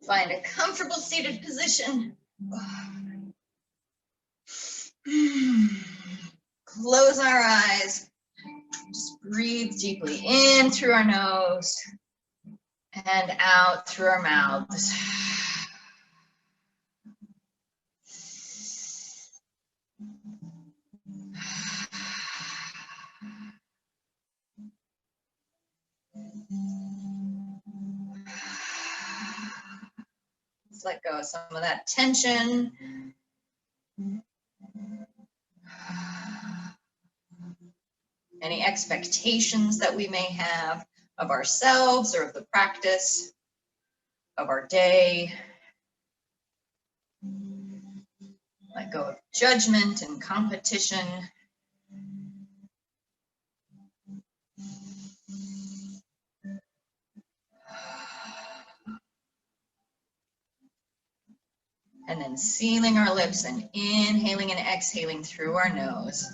Find a comfortable seated position. Close our eyes. Just breathe deeply in through our nose and out through our mouths. Let's let go of some of that tension. Any expectations that we may have of ourselves or of the practice, of our day. Let go of judgment and competition. And then sealing our lips and inhaling and exhaling through our nose.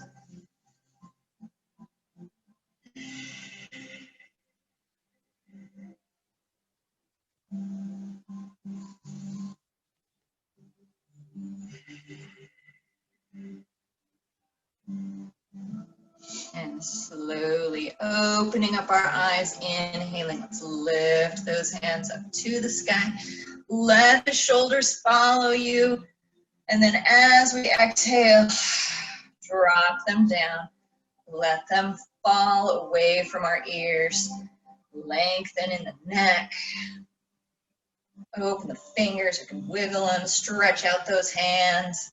And slowly opening up our eyes, inhaling. Let's lift those hands up to the sky. Let the shoulders follow you. And then as we exhale, drop them down. Let them fall away from our ears. Lengthen in the neck. Open the fingers. You can wiggle them, stretch out those hands.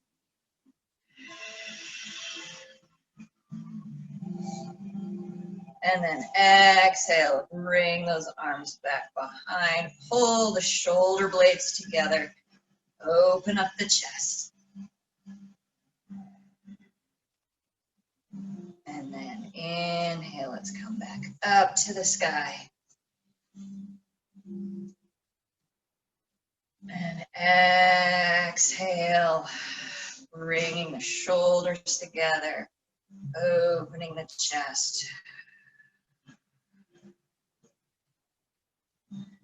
And then exhale, bring those arms back behind. Pull the shoulder blades together. Open up the chest. And then inhale, let's come back up to the sky. And exhale, bringing the shoulders together, opening the chest.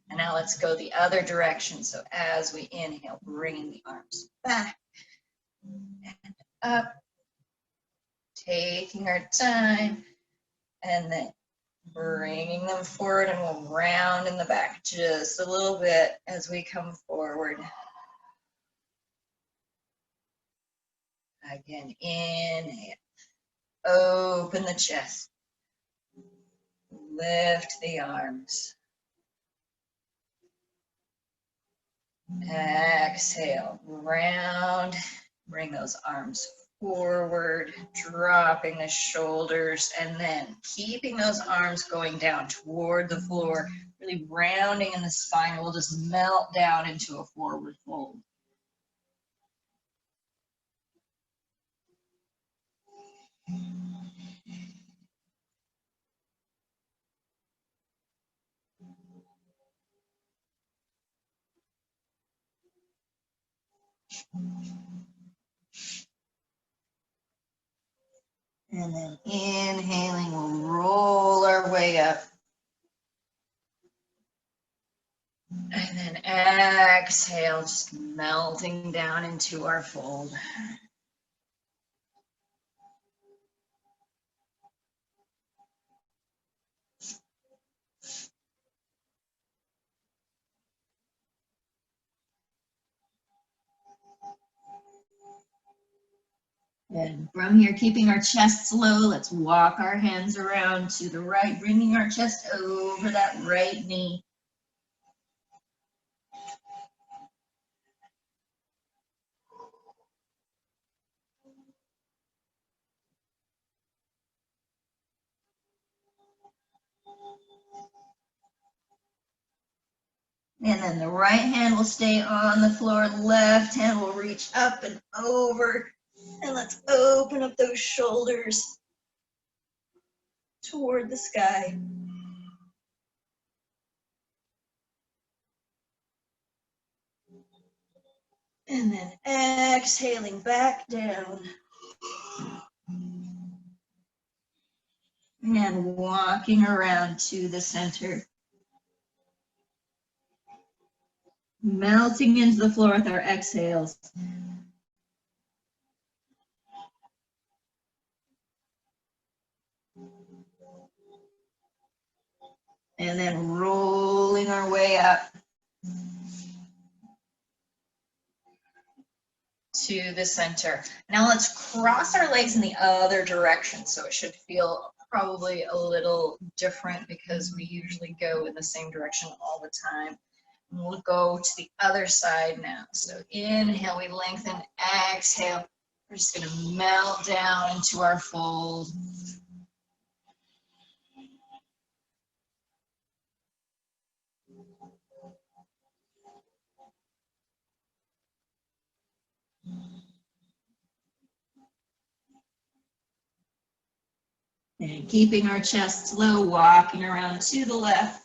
And now let's go the other direction. So as we inhale, bringing the arms back and up, taking our time, and then bringing them forward, and we'll round in the back just a little bit as we come forward. Again, inhale, open the chest, lift the arms. Exhale, round, bring those arms forward, dropping the shoulders, and then keeping those arms going down toward the floor, really rounding in the spine. We'll just melt down into a forward fold. And then inhaling, we'll roll our way up. And then exhale, just melting down into our fold. And from here, keeping our chests low, let's walk our hands around to the right, bringing our chest over that right knee. And then the right hand will stay on the floor, left hand will reach up and over. And let's open up those shoulders toward the sky. And then exhaling back down. And walking around to the center. melting into the floor with our exhales. And then rolling our way up to the center. Now let's cross our legs in the other direction. So it should feel probably a little different because we usually go in the same direction all the time. And we'll go to the other side now. So inhale, we lengthen, exhale. We're just gonna melt down into our fold. And keeping our chest low, walking around to the left.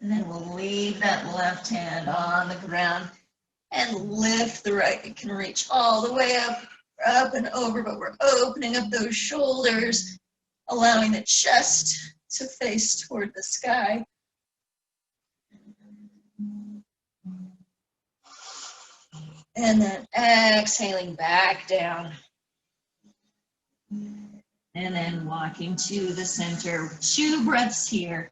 And then we'll leave that left hand on the ground and lift the right. It can reach all the way up and over, but we're opening up those shoulders, allowing the chest to face toward the sky. And then exhaling back down. And then walking to the center. 2 breaths here.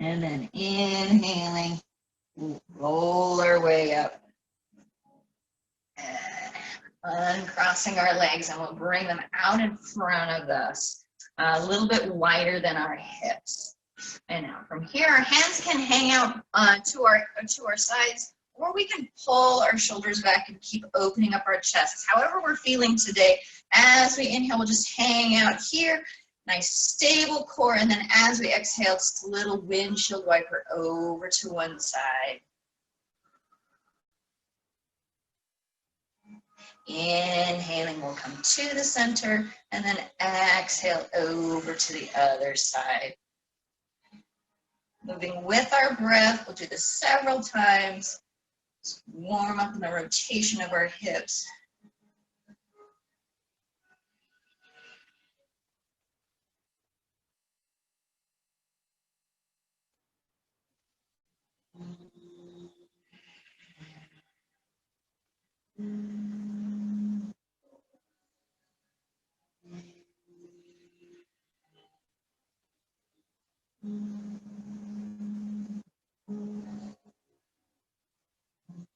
And then inhaling, roll our way up. Uncrossing our legs, and we'll bring them out in front of us, a little bit wider than our hips. And now from here, our hands can hang out to our sides, or we can pull our shoulders back and keep opening up our chests. However we're feeling today, as we inhale, we'll just hang out here. Nice stable core, and then as we exhale, just a little windshield wiper over to one side. Inhaling, we'll come to the center, and then exhale over to the other side. Moving with our breath, we'll do this several times. Just warm up in the rotation of our hips.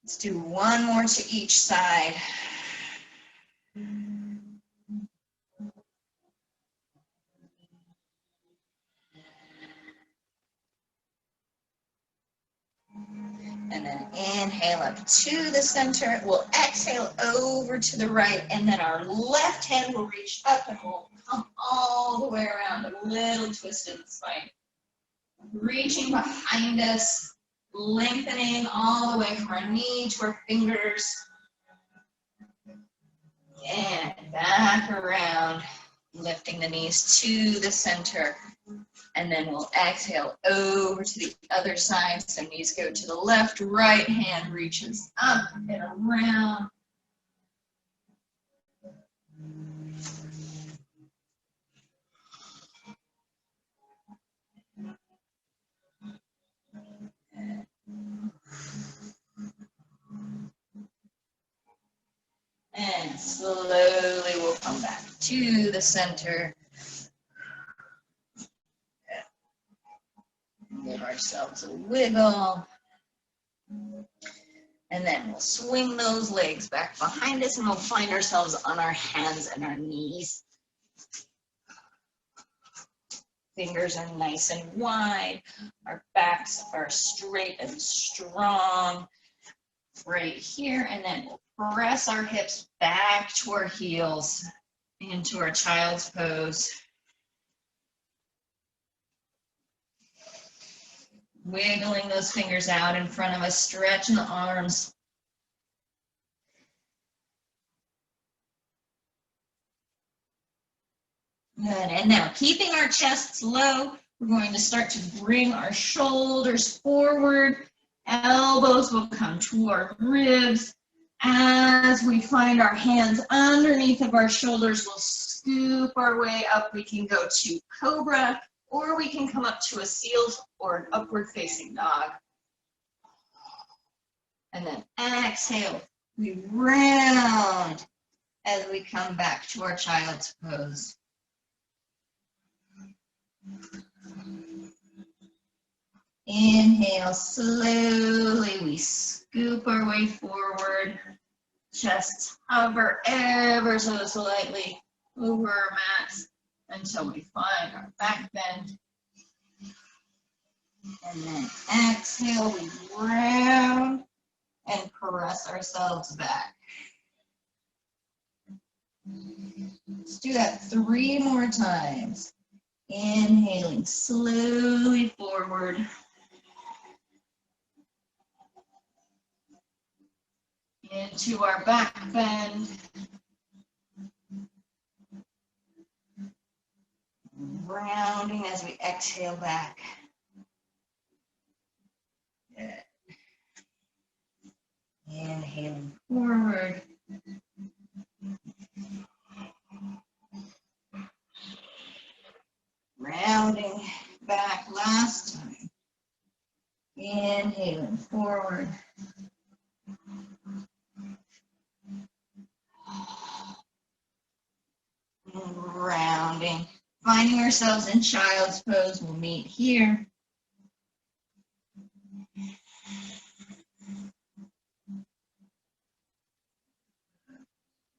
Let's do one more to each side. And then inhale up to the center. We'll exhale over to the right, and then our left hand will reach up and we'll come all the way around, a little twist in the spine. Reaching behind us, lengthening all the way from our knee to our fingers. And back around, lifting the knees to the center. And then we'll exhale over to the other side. So knees go to the left, right hand reaches up and around. And slowly we'll come back to the center. Give ourselves a wiggle. And then we'll swing those legs back behind us, and we'll find ourselves on our hands and our knees. Fingers are nice and wide. Our backs are straight and strong. Right here, and then we'll press our hips back to our heels. into our child's pose. Wiggling those fingers out in front of us, stretching the arms. Good, and now keeping our chests low, we're going to start to bring our shoulders forward. Elbows will come to our ribs. As we find our hands underneath of our shoulders, we'll scoop our way up. We can go to cobra, or we can come up to a seal or an upward facing dog. And then exhale, we round as we come back to our child's pose. Inhale, slowly we scoop our way forward. Chest hover ever so slightly over our mats until we find our back bend. And then exhale, we round and press ourselves back. Let's do that 3 more times. Inhaling slowly forward. Into our back bend. Rounding as we exhale back. Good. Inhaling forward. Rounding back last time. Inhaling forward. And rounding. Finding ourselves in child's pose, we'll meet here.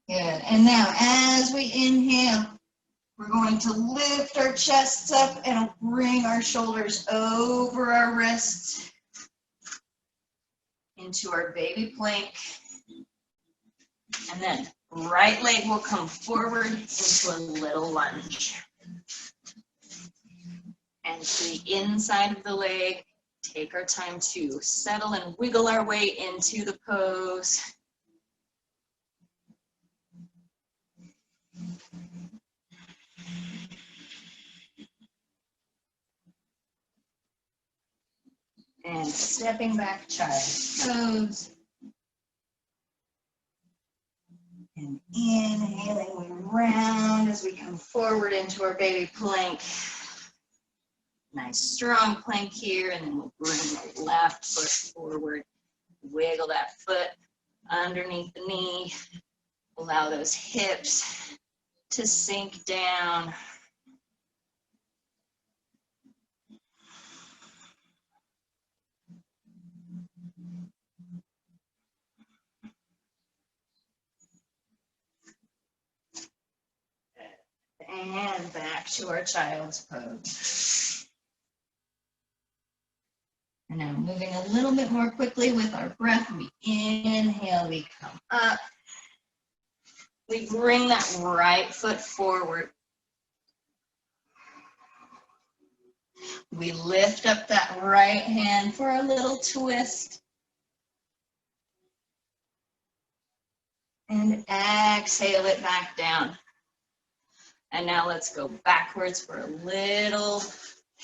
Good, and now as we inhale, we're going to lift our chests up and bring our shoulders over our wrists into our baby plank. And then right leg will come forward into a little lunge. And to the inside of the leg, take our time to settle and wiggle our way into the pose. And stepping back, child's pose. And inhaling, we round as we come forward into our baby plank. Nice strong plank here, and then we'll bring the left foot forward. Wiggle that foot underneath the knee. Allow those hips to sink down. And back to our child's pose. And now moving a little bit more quickly with our breath. We inhale, we come up. We bring that right foot forward. We lift up that right hand for a little twist. And exhale it back down. And now let's go backwards for a little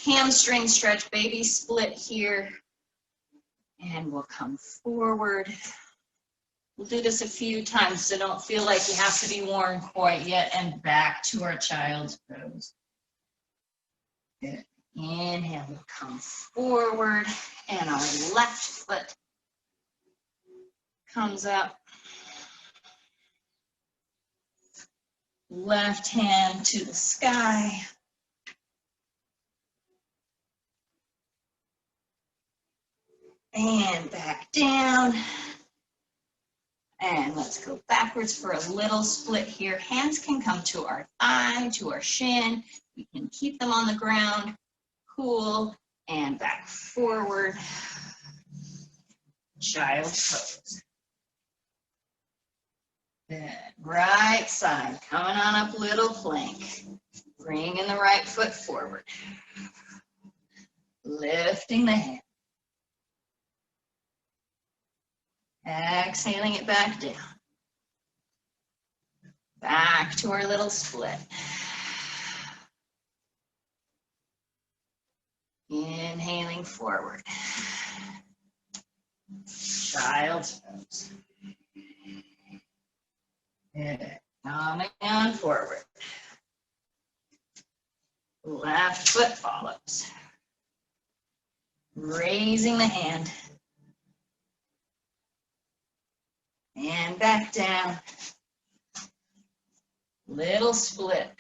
hamstring stretch, baby split here. And we'll come forward. We'll do this a few times, so don't feel like you have to be worn quite yet. And back to our child's pose. Good. Inhale, we'll come forward, and our left foot comes up. Left hand to the sky. And back down. And let's go backwards for a little split here. Hands can come to our thigh, to our shin. We can keep them on the ground. Cool. And back forward. Child's pose. Good. Right side, coming on up little plank. Bringing the right foot forward. Lifting the hand. Exhaling it back down. Back to our little split. Inhaling forward. Child's pose. Good. Coming on forward. Left foot follows. Raising the hand. And back down. Little split.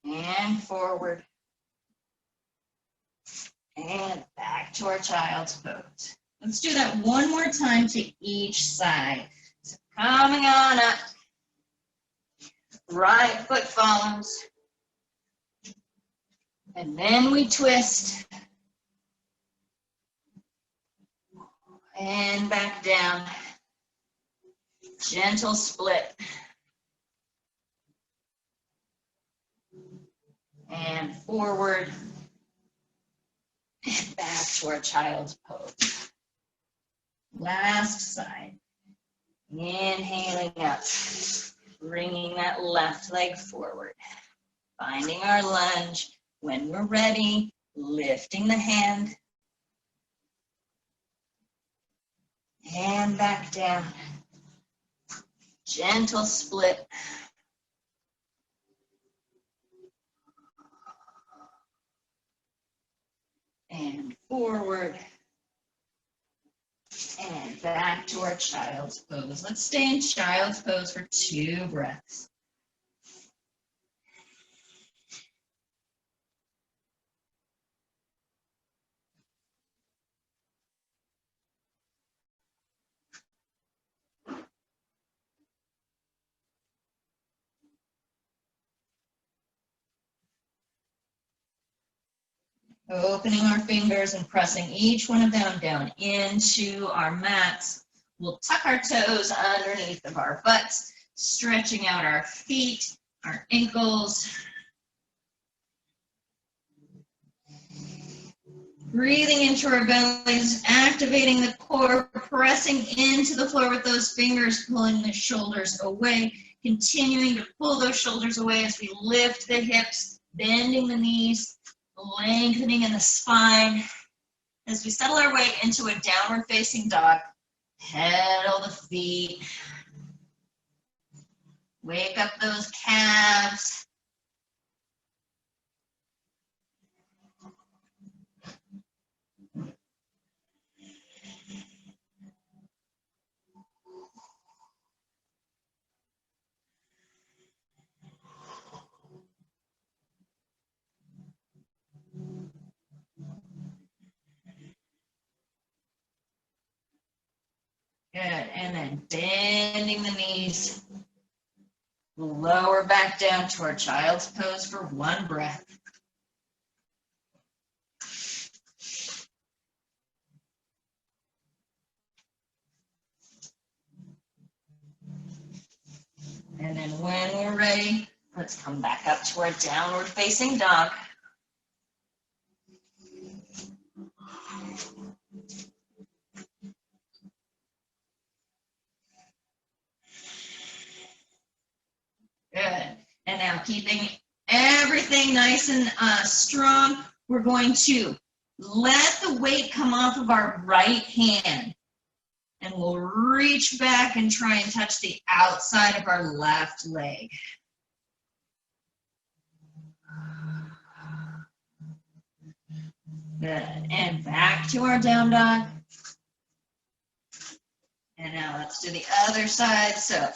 And forward. And back to our child's pose. Let's do that one more time to each side. So coming on up. Right foot follows. And then we twist. And back down. Gentle split. And forward. And back to our child's pose. Last side. Inhaling up. Bringing that left leg forward. Finding our lunge. When we're ready, lifting the hand. And back down. Gentle split. And forward. And back to our child's pose. Let's stay in child's pose for 2 breaths. Opening our fingers and pressing each one of them down into our mats. We'll tuck our toes underneath of our butts, stretching out our feet, our ankles. Breathing into our bellies, activating the core, pressing into the floor with those fingers, pulling the shoulders away, continuing to pull those shoulders away as we lift the hips, bending the knees, lengthening in the spine. As we settle our way into a downward facing dog, pedal the feet, wake up those calves. Good, and then bending the knees, lower back down to our child's pose for 1 breath. And then when we're ready, let's come back up to our downward facing dog. Good. And now keeping everything nice and strong, we're going to let the weight come off of our right hand. And we'll reach back and try and touch the outside of our left leg. Good. And back to our down dog. And now let's do the other side. So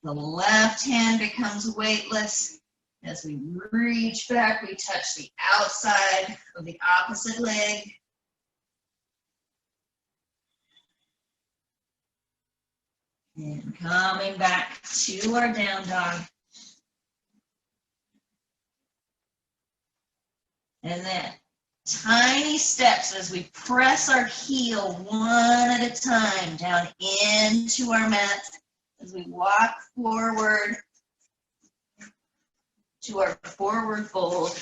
the left hand becomes weightless. As we reach back, we touch the outside of the opposite leg. And coming back to our down dog. And then tiny steps as we press our heel one at a time down into our mat as we walk forward to our forward fold.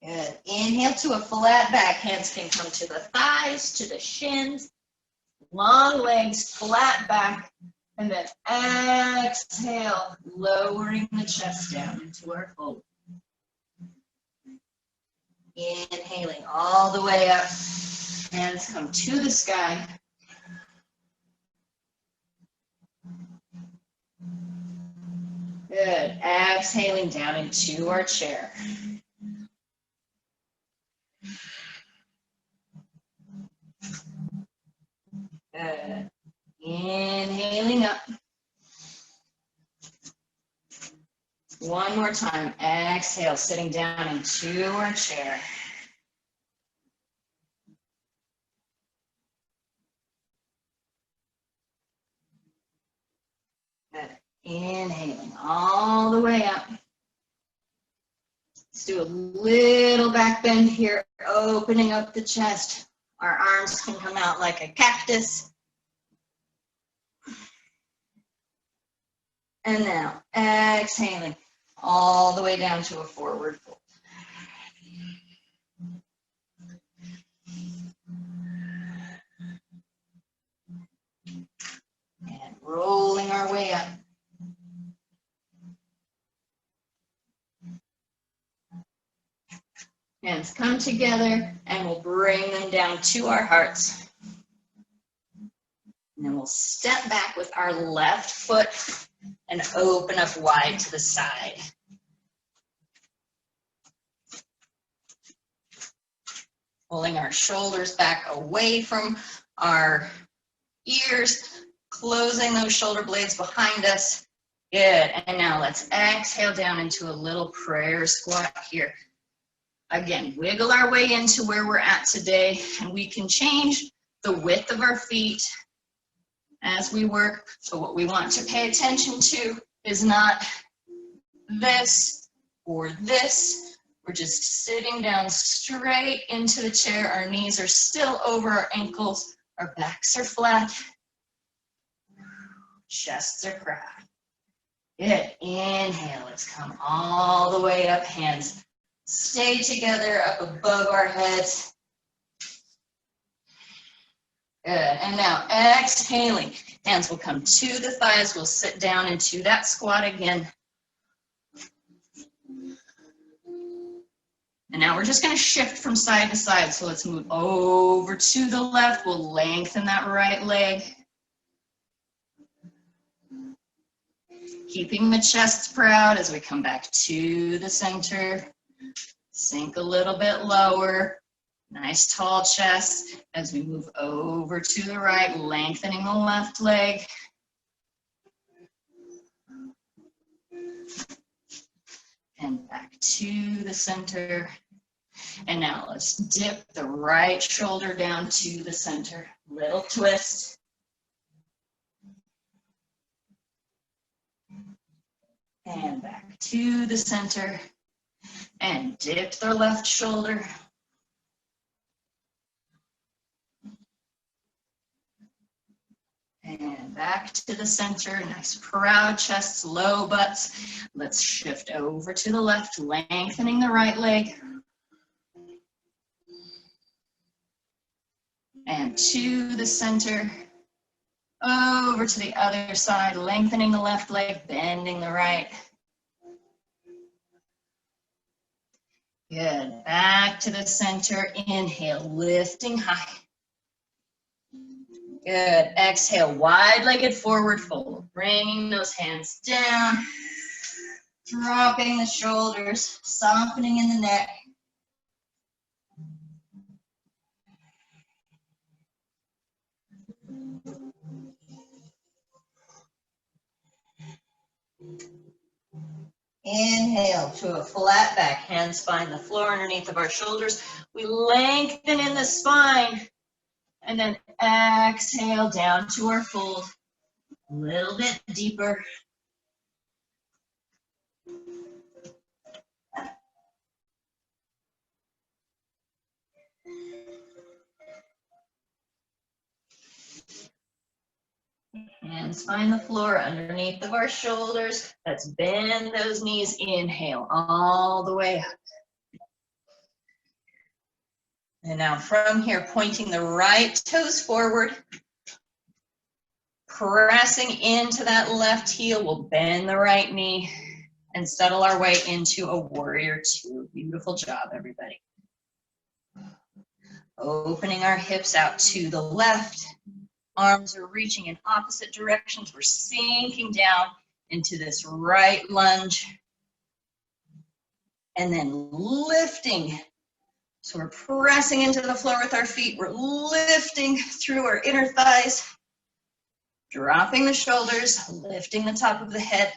Good. Inhale to a flat back. Hands can come to the thighs, to the shins. Long legs, flat back. And then exhale, lowering the chest down into our fold. Inhaling all the way up. Hands come to the sky. Good. Exhaling down into our chair. Good. Inhaling up. One more time. Exhale, sitting down into our chair. Good. Inhaling all the way up. Let's do a little back bend here, opening up the chest. Our arms can come out like a cactus. And now, exhaling all the way down to a forward fold. And rolling our way up. Hands come together and we'll bring them down to our hearts. And then we'll step back with our left foot and open up wide to the side. Pulling our shoulders back away from our ears, closing those shoulder blades behind us. Good. And now let's exhale down into a little prayer squat here. Again, wiggle our way into where we're at today, and we can change the width of our feet as we work. So what we want to pay attention to is not this or this. We're just sitting down straight into the chair. Our knees are still over our ankles. Our backs are flat. Chests are proud. Good. Inhale. Let's come all the way up. Hands stay together up above our heads. Good. And now exhaling. Hands will come to the thighs. We'll sit down into that squat again. And now we're just going to shift from side to side. So let's move over to the left. We'll lengthen that right leg. Keeping the chest proud as we come back to the center. Sink a little bit lower. Nice tall chest as we move over to the right, lengthening the left leg. And back to the center. And now let's dip the right shoulder down to the center. Little twist. And back to the center. And dip the left shoulder. And back to the center. Nice proud chests, low butts. Let's shift over to the left, lengthening the right leg. And to the center. Over to the other side, lengthening the left leg, bending the right. Good. Back to the center. Inhale, lifting high. Good. Exhale, wide-legged forward fold. Bringing those hands down. Dropping the shoulders, softening in the neck. Inhale to a flat back. Hands find the floor underneath of our shoulders. We lengthen in the spine. And then exhale down to our fold. A little bit deeper. Hands find the floor underneath of our shoulders. Let's bend those knees. Inhale all the way up. And now from here, pointing the right toes forward, pressing into that left heel, we'll bend the right knee and settle our way into a warrior two. Beautiful job, everybody. Opening our hips out to the left. Arms are reaching in opposite directions. We're sinking down into this right lunge. And then lifting. So we're pressing into the floor with our feet. We're lifting through our inner thighs. Dropping the shoulders, lifting the top of the head.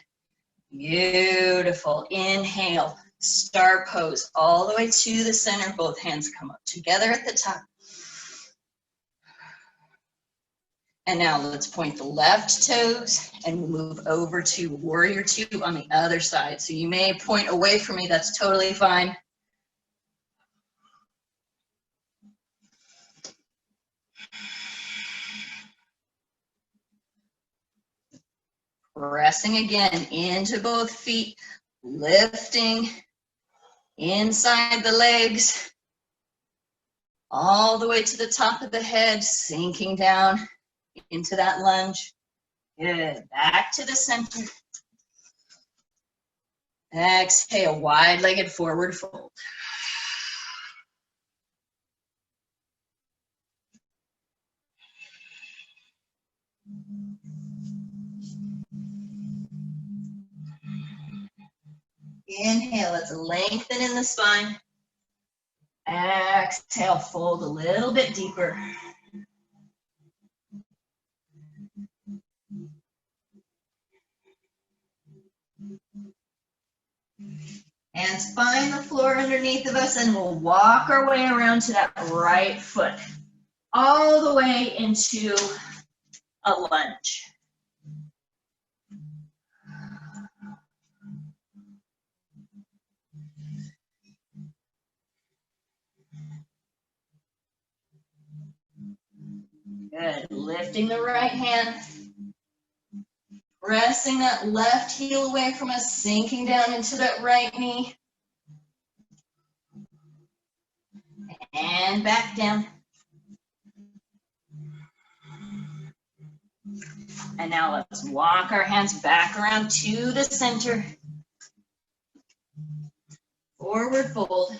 Beautiful. Inhale, star pose all the way to the center. Both hands come up together at the top. And now let's point the left toes and we'll move over to warrior two on the other side. So you may point away from me, that's totally fine. Pressing again into both feet, lifting inside the legs, all the way to the top of the head, sinking down into that lunge. Good. Back to the center. Exhale, wide-legged forward fold. Inhale, let's lengthen in the spine. Exhale, fold a little bit deeper. Hands find the floor underneath of us and we'll walk our way around to that right foot. All the way into a lunge. Good. Lifting the right hand. Pressing that left heel away from us, sinking down into that right knee. And back down. And now let's walk our hands back around to the center. Forward fold.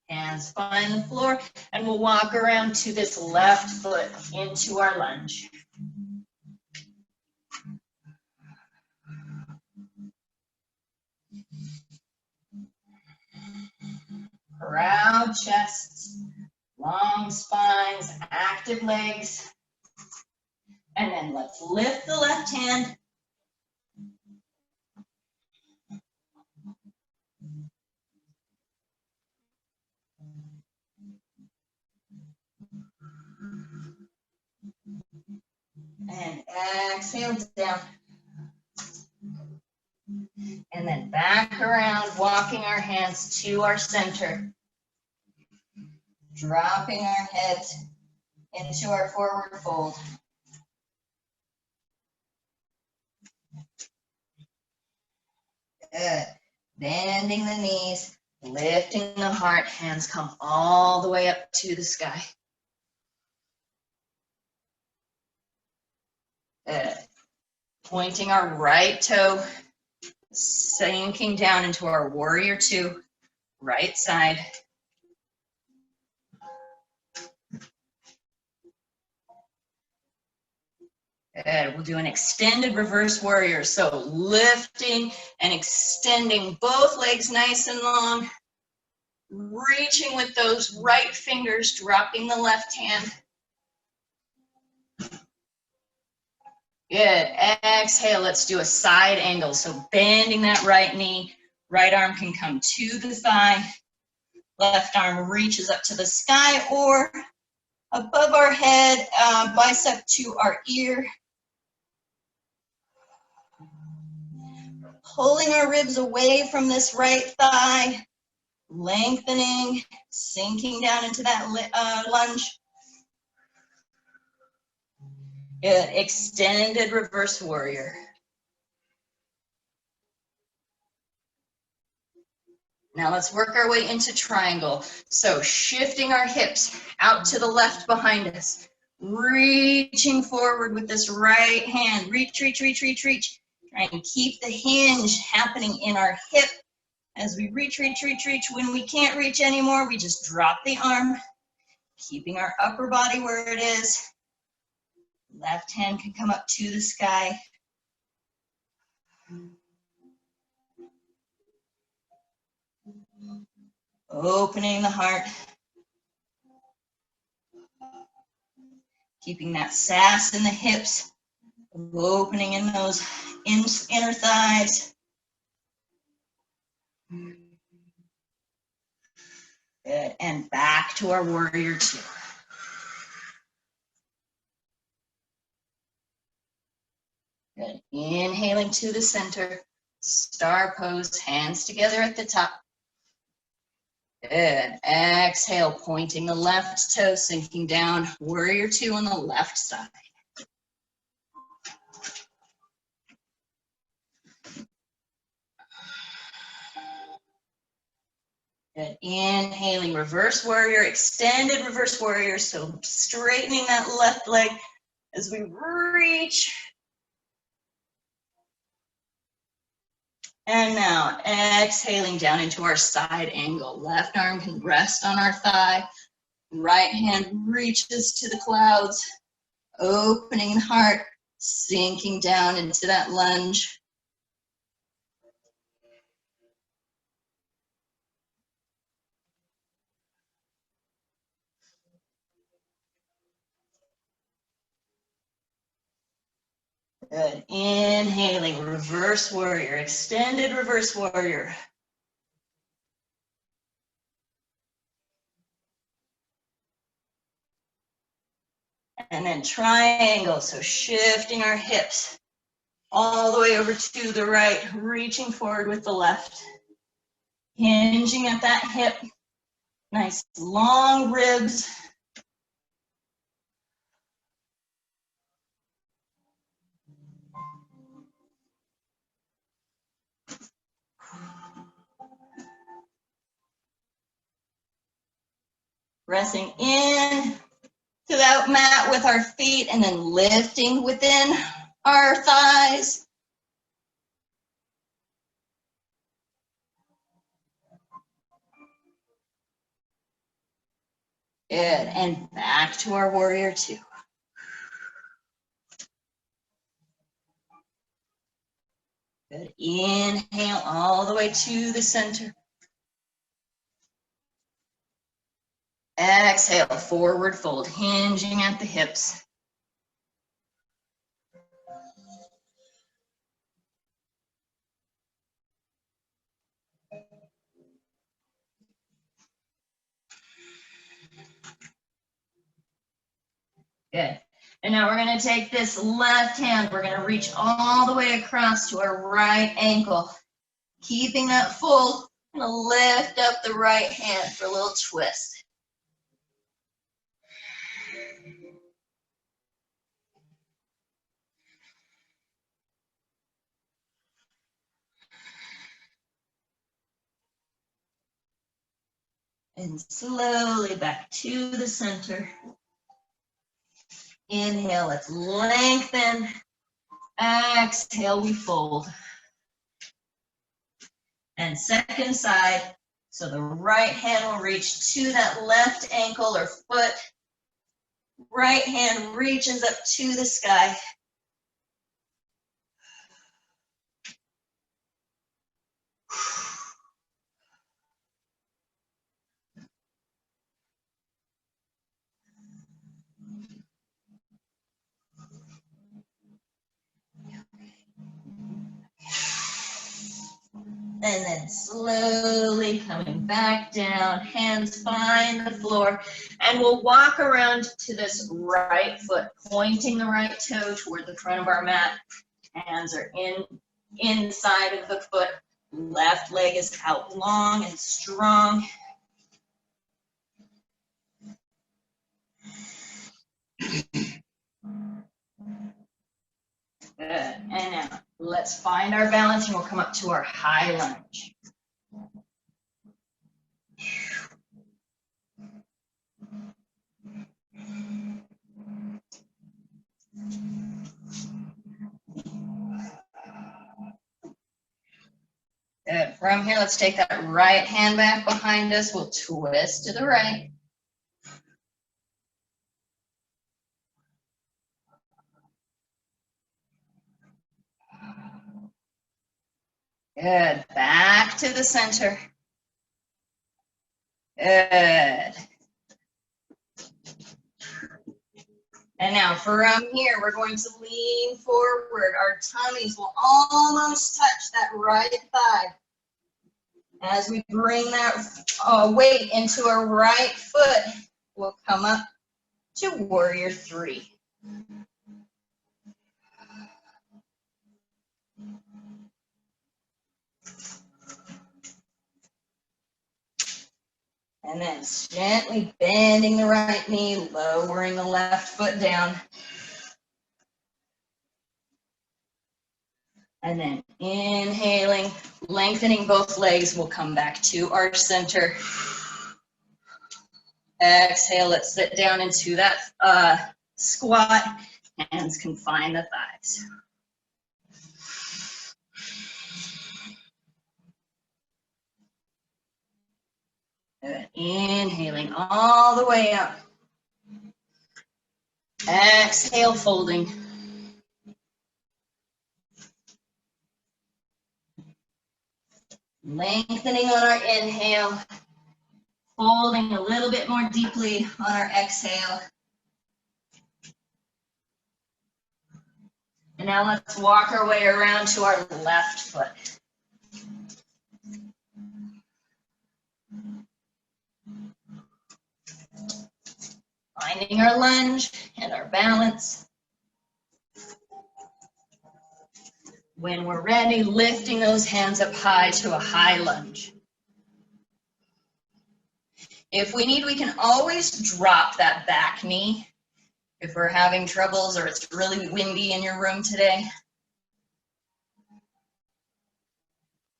Hands find the floor, and we'll walk around to this left foot into our lunge. Proud chests, long spines, active legs. And then let's lift the left hand. And exhale down. And then back around, walking our hands to our center. Dropping our heads into our forward fold. Good. Bending the knees, lifting the heart, hands come all the way up to the sky. Good. Pointing our right toe, sinking down into our warrior two, right side. Good. We'll do an extended reverse warrior. So lifting and extending both legs nice and long. Reaching with those right fingers, dropping the left hand. Good. Exhale, let's do a side angle. So bending that right knee, Right arm can come to the thigh. Left arm reaches up to the sky or above our head, bicep to our ear. Pulling our ribs away from this right thigh, lengthening, sinking down into that lunge. Good. Extended reverse warrior. Now let's work our way into triangle. So shifting our hips out to the left behind us, reaching forward with this right hand. Reach, reach, reach, reach, reach. Try and keep the hinge happening in our hip as we reach, reach, reach, reach. When we can't reach anymore, we just drop the arm, keeping our upper body where it is. Left hand can come up to the sky. Opening the heart. Keeping that sass in the hips. Opening in those inner thighs. Good. And back to our warrior two. Good. Inhaling to the center. Star pose, hands together at the top. Good. Exhale, pointing the left toe, sinking down. Warrior two on the left side. Good. Inhaling, reverse warrior, extended reverse warrior. So straightening that left leg as we reach. And now exhaling down into our side angle. Left arm can rest on our thigh. Right hand reaches to the clouds. Opening the heart, sinking down into that lunge. Good. Inhaling, reverse warrior, extended reverse warrior. And then triangle, so shifting our hips all the way over to the right, reaching forward with the left. Hinging at that hip, nice long ribs. Pressing in to that mat with our feet and then lifting within our thighs. Good, and back to our warrior two. Good, inhale all the way to the center. Exhale, forward fold, hinging at the hips. Good. And now we're going to take this left hand, we're going to reach all the way across to our right ankle. Keeping that full, I'm going to lift up the right hand for a little twist. And slowly back to the center. Inhale, let's lengthen. Exhale, we fold. And second side, so the right hand will reach to that left ankle or foot. Right hand reaches up to the sky. And then slowly coming back down, hands find the floor, and we'll walk around to this right foot, pointing the right toe toward the front of our mat. Hands are inside of the foot. Left leg is out long and strong. Good. And now let's find our balance, and we'll come up to our high lunge. Good. From here, let's take that right hand back behind us. We'll twist to the right. Good. Back to the center. Good. And now from here, we're going to lean forward. Our tummies will almost touch that right thigh. As we bring that weight into our right foot, we'll come up to warrior three. And then gently bending the right knee, lowering the left foot down. And then inhaling, lengthening both legs, we'll come back to our center. Exhale, let's sit down into that squat. Hands can find the thighs. Good. Inhaling all the way up. Exhale, folding. Lengthening on our inhale. Folding a little bit more deeply on our exhale. And now let's walk our way around to our left foot. Finding our lunge and our balance. When we're ready, lifting those hands up high to a high lunge. If we need, we can always drop that back knee if we're having troubles or it's really windy in your room today.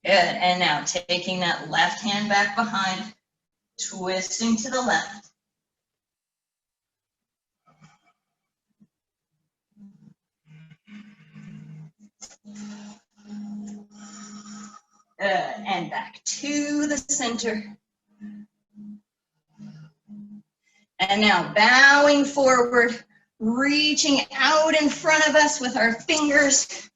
Good, and now taking that left hand back behind, twisting to the left. Good, and back to the center. And now bowing forward, reaching out in front of us with our fingers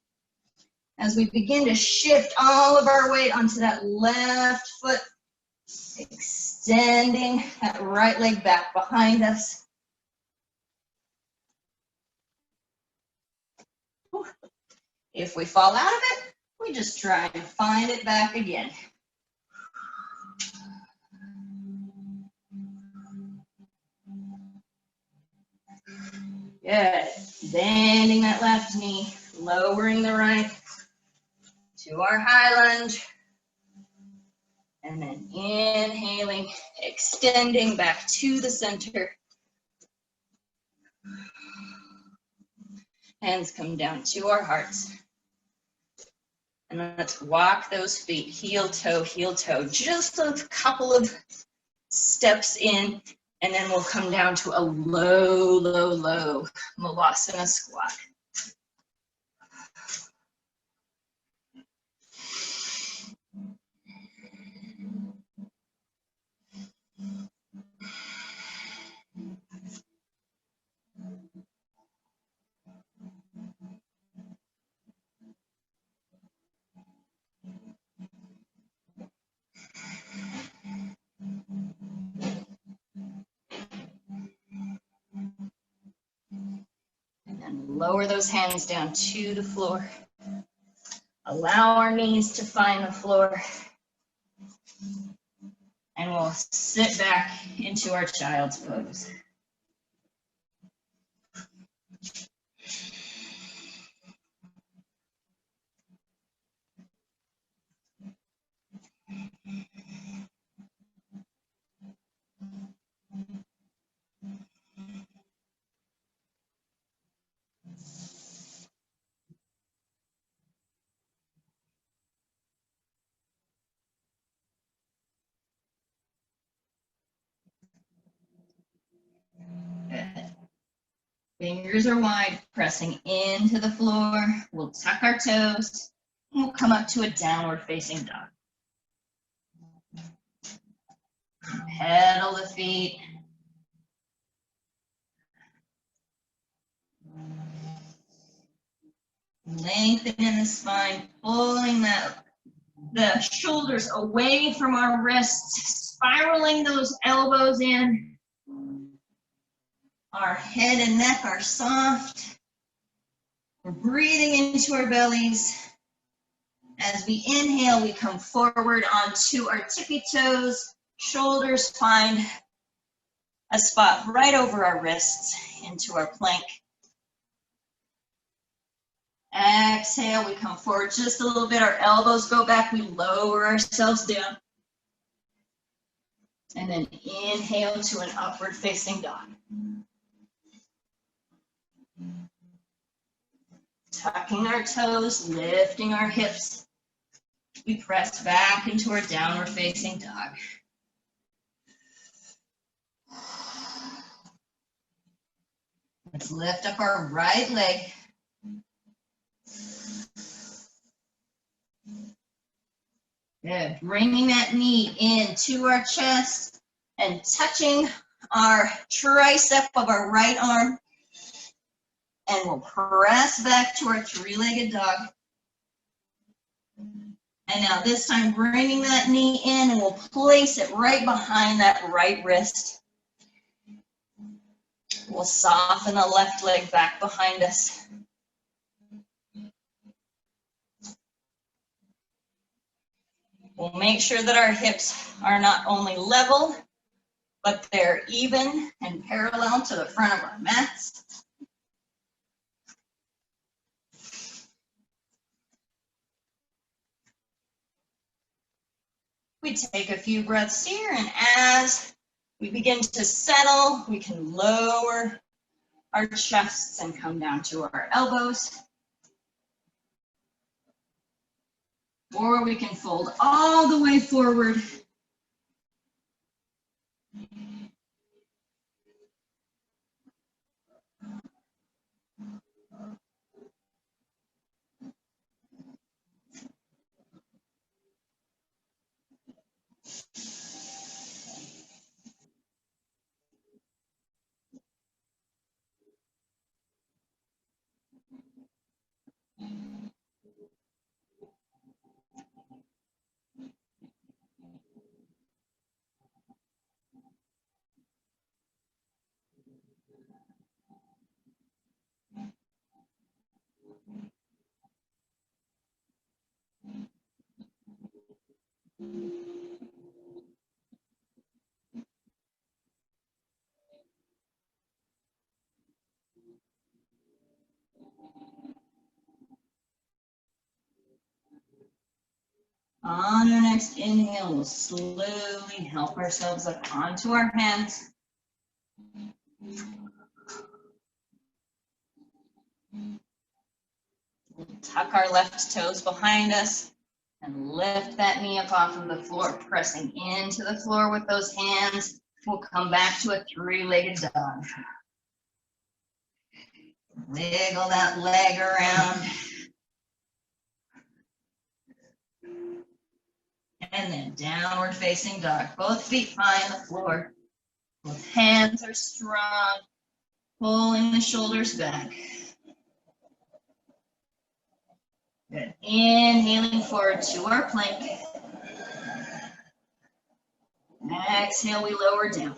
as we begin to shift all of our weight onto that left foot, extending that right leg back behind us. If we fall out of it, we just try and find it back again. Good. Bending that left knee, lowering the right to our high lunge. And then inhaling, extending back to the center. Hands come down to our hearts. And let's walk those feet heel toe, just a couple of steps in, and then we'll come down to a low, low, low Vinyasa squat. And then lower those hands down to the floor. Allow our knees to find the floor. And we'll sit back into our child's pose. Good. Fingers are wide, pressing into the floor. We'll tuck our toes. And we'll come up to a downward facing dog. Pedal the feet. Lengthening the spine, pulling the shoulders away from our wrists, spiraling those elbows in. Our head and neck are soft. We're breathing into our bellies. As we inhale, we come forward onto our tippy toes. Shoulders find a spot right over our wrists into our plank. Exhale, we come forward just a little bit. Our elbows go back. We lower ourselves down. And then inhale to an upward facing dog. Tucking our toes, lifting our hips. We press back into our downward facing dog. Let's lift up our right leg. Good. Bringing that knee into our chest and touching our tricep of our right arm. And we'll press back to our three-legged dog. And now this time, bringing that knee in, and we'll place it right behind that right wrist. We'll soften the left leg back behind us. We'll make sure that our hips are not only level, but they're even and parallel to the front of our mats. We take a few breaths here, and as we begin to settle, we can lower our chests and come down to our elbows. Or we can fold all the way forward. On our next inhale, we'll slowly help ourselves up onto our hands. We'll tuck our left toes behind us and lift that knee up off of the floor, pressing into the floor with those hands. We'll come back to a three-legged dog. Wiggle that leg around. And then downward facing dog. Both feet find the floor. Both hands are strong. Pulling the shoulders back. Good. Inhaling forward to our plank. Exhale, we lower down.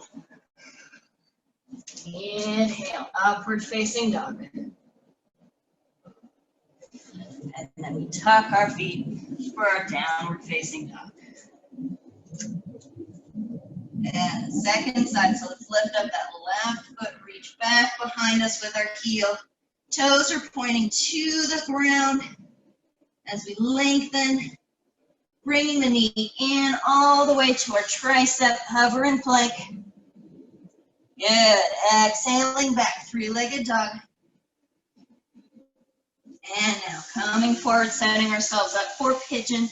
Inhale, upward facing dog. And then we tuck our feet for our downward facing dog. And second side, so let's lift up that left foot, reach back behind us with our heel. Toes are pointing to the ground as we lengthen, bringing the knee in all the way to our tricep, hover in plank. Good, exhaling back, three-legged dog. And now coming forward, setting ourselves up for pigeon.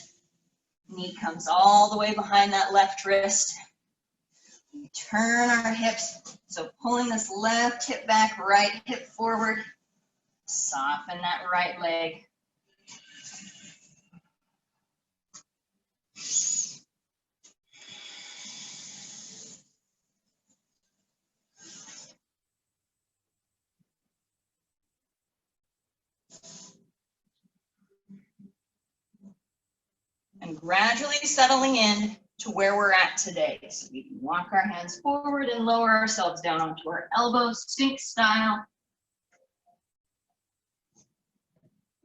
Knee comes all the way behind that left wrist. We turn our hips, so pulling this left hip back, right hip forward. Soften that right leg. And gradually settling in to where we're at today. So we can walk our hands forward and lower ourselves down onto our elbows, Sphinx style.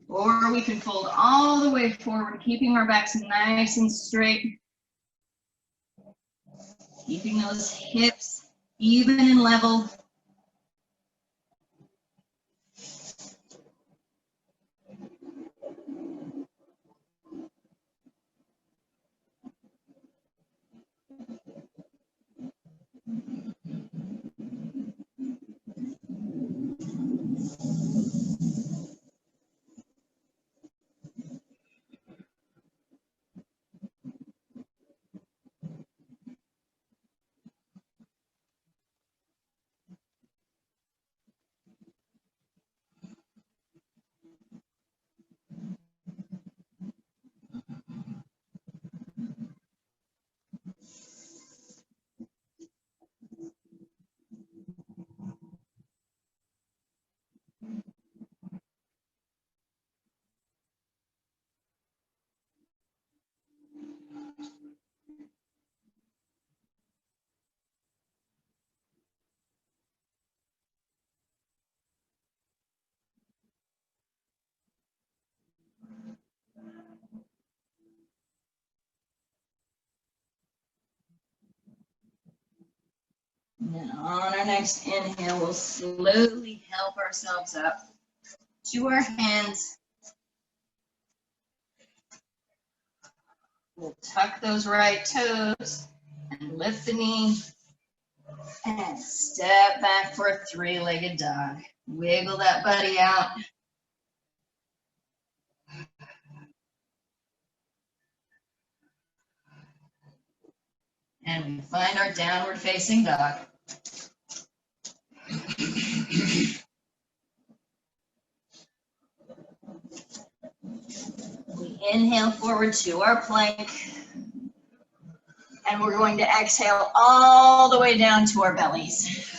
Or we can fold all the way forward, keeping our backs nice and straight. Keeping those hips even and level. And then on our next inhale, we'll slowly help ourselves up to our hands. We'll tuck those right toes and lift the knee and step back for a three-legged dog. Wiggle that buddy out. And we find our downward facing dog. We inhale forward to our plank. And we're going to exhale all the way down to our bellies.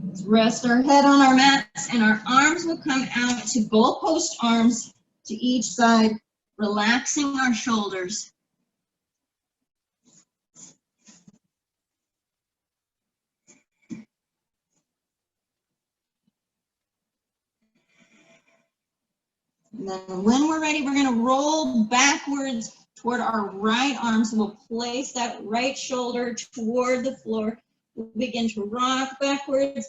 Let's rest our head on our mats, and our arms will come out to goalpost arms to each side, relaxing our shoulders. And then when we're ready, we're going to roll backwards toward our right arm. So we'll place that right shoulder toward the floor. We'll begin to rock backwards.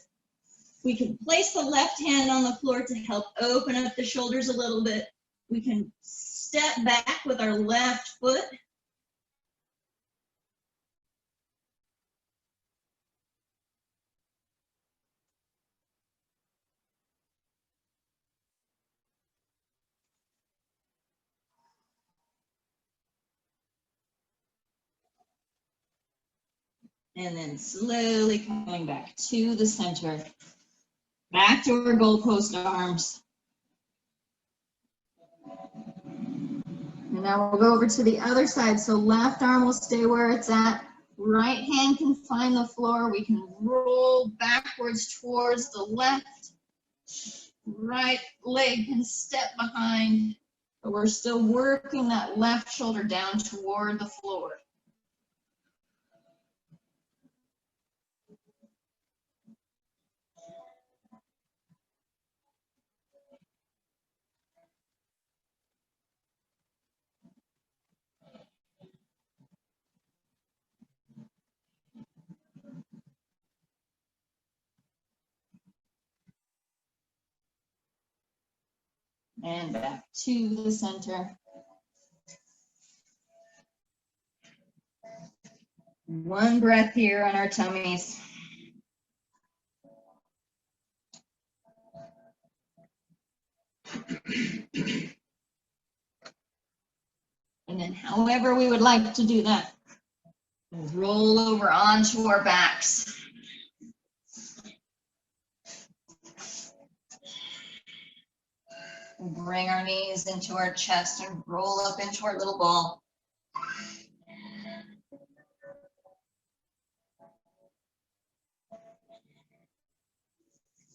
We can place the left hand on the floor to help open up the shoulders a little bit. We can step back with our left foot. And then slowly coming back to the center. Back to our goalpost arms. And now we'll go over to the other side. So left arm will stay where it's at. Right hand can find the floor. We can roll backwards towards the left. Right leg can step behind. But we're still working that left shoulder down toward the floor. And back to the center. One breath here on our tummies. And then however we would like to do that, we'll roll over onto our backs. We'll bring our knees into our chest and roll up into our little ball.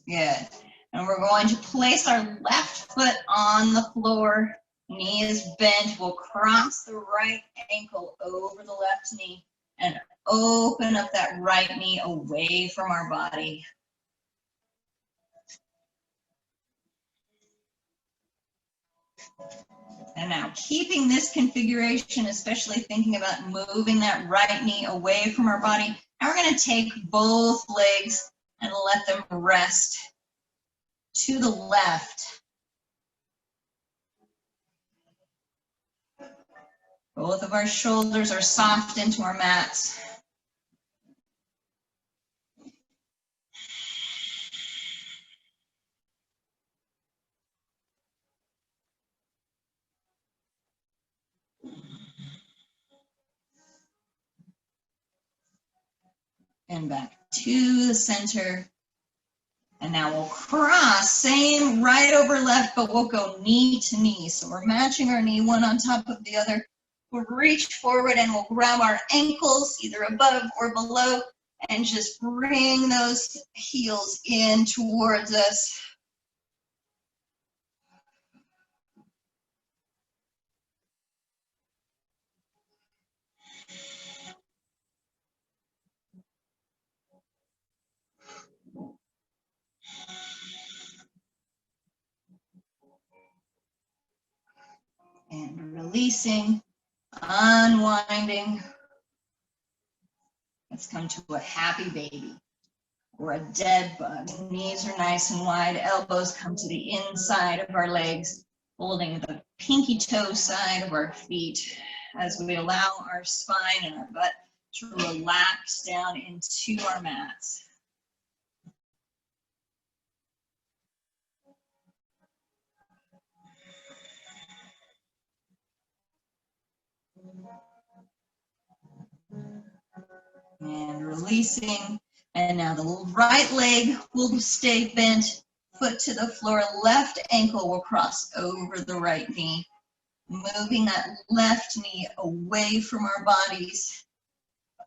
Good. And we're going to place our left foot on the floor. Knee is bent. We'll cross the right ankle over the left knee and open up that right knee away from our body. And now keeping this configuration, especially thinking about moving that right knee away from our body, now we're going to take both legs and let them rest to the left. Both of our shoulders are soft into our mats. And back to the center. And now we'll cross, same right over left, but we'll go knee to knee. So we're matching our knee one on top of the other. We'll reach forward and we'll grab our ankles either above or below and just bring those heels in towards us. And releasing, unwinding. Let's come to a happy baby or a dead bug. Knees are nice and wide, elbows come to the inside of our legs, holding the pinky toe side of our feet as we allow our spine and our butt to relax down into our mats. And releasing. And now the right leg will stay bent, foot to the floor, left ankle will cross over the right knee, moving that left knee away from our bodies,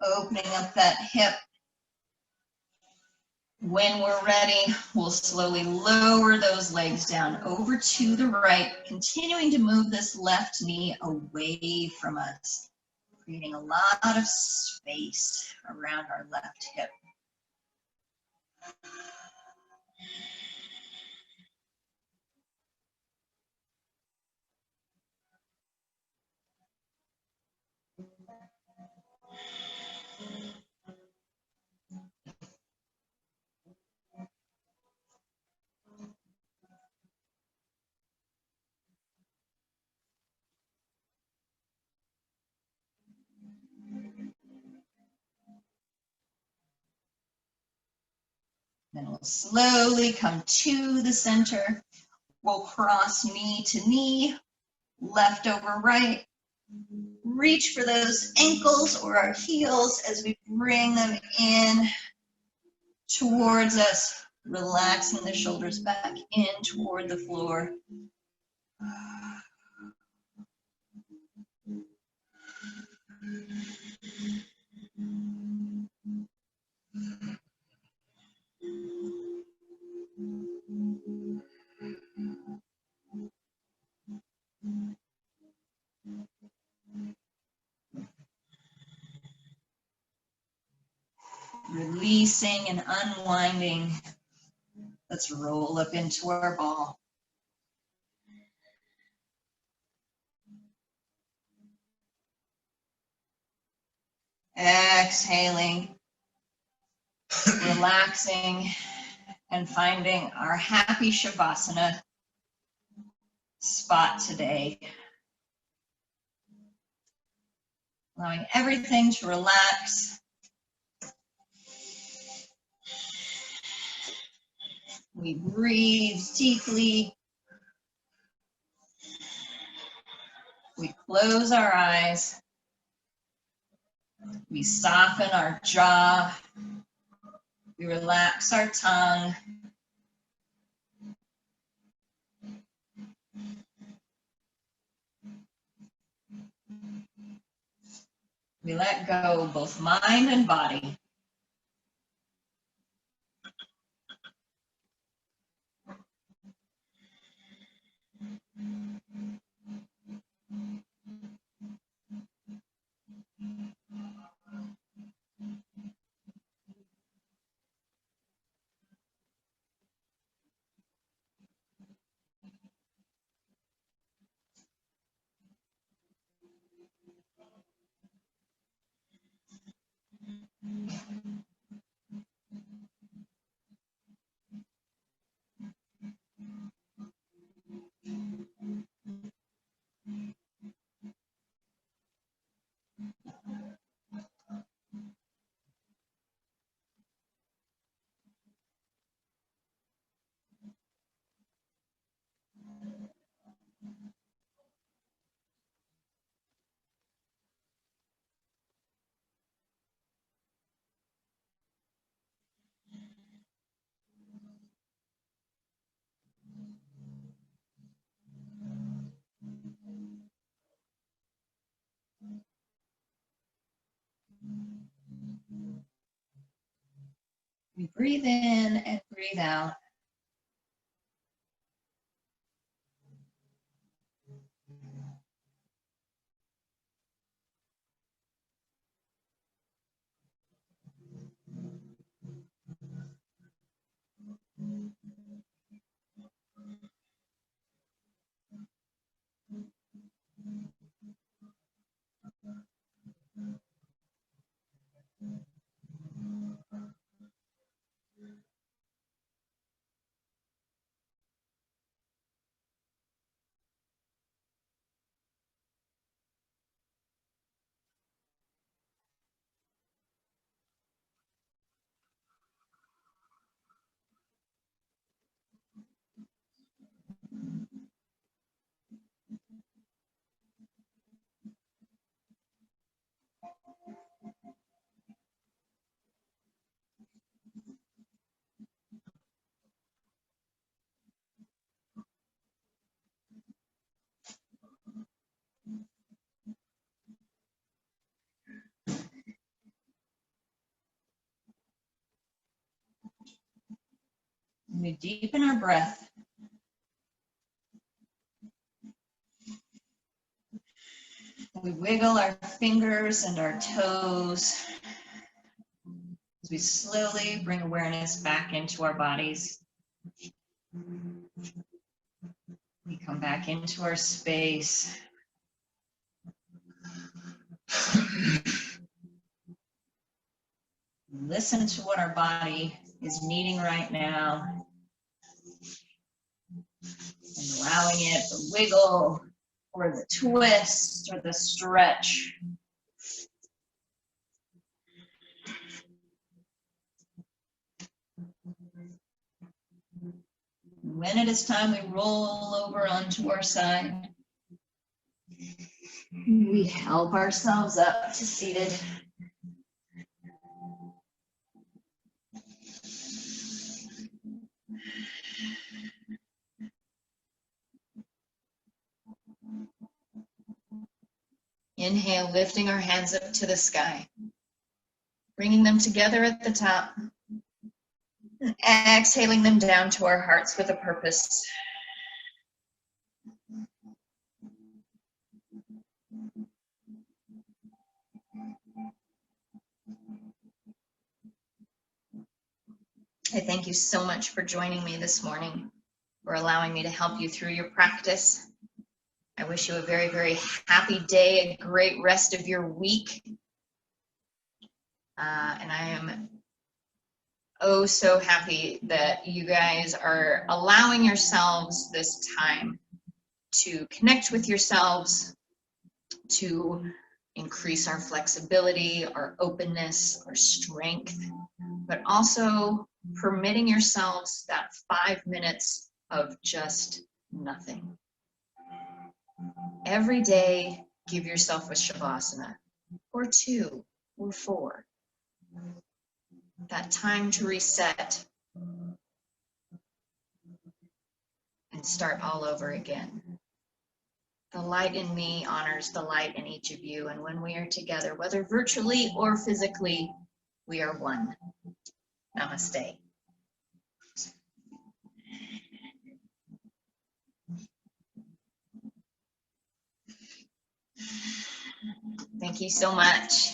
opening up that hip. When we're ready, we'll slowly lower those legs down over to the right, continuing to move this left knee away from us, creating a lot of space around our left hip. Then we'll slowly come to the center. We'll cross knee to knee, left over right. Reach for those ankles or our heels as we bring them in towards us, relaxing the shoulders back in toward the floor. Releasing and unwinding. Let's roll up into our ball. Exhaling, relaxing, and finding our happy Shavasana. spot today. Allowing everything to relax. We breathe deeply. We close our eyes. We soften our jaw. We relax our tongue. We let go both mind and body. We breathe in and breathe out. We deepen our breath. We wiggle our fingers and our toes as we slowly bring awareness back into our bodies. We come back into our space. Listen to what our body is needing right now. And allowing it to wiggle or the twist or the stretch. When it is time, we roll over onto our side. We help ourselves up to seated. Inhale, lifting our hands up to the sky, bringing them together at the top. And exhaling them down to our hearts with a purpose. I thank you so much for joining me this morning, for allowing me to help you through your practice. I wish you a very, very happy day, a great rest of your week. And I am oh so happy that you guys are allowing yourselves this time to connect with yourselves, to increase our flexibility, our openness, our strength, but also permitting yourselves that 5 minutes of just nothing. Every day, give yourself a Shavasana, or 2, or 4. That time to reset and start all over again. The light in me honors the light in each of you, and when we are together, whether virtually or physically, we are one. Namaste. Thank you so much.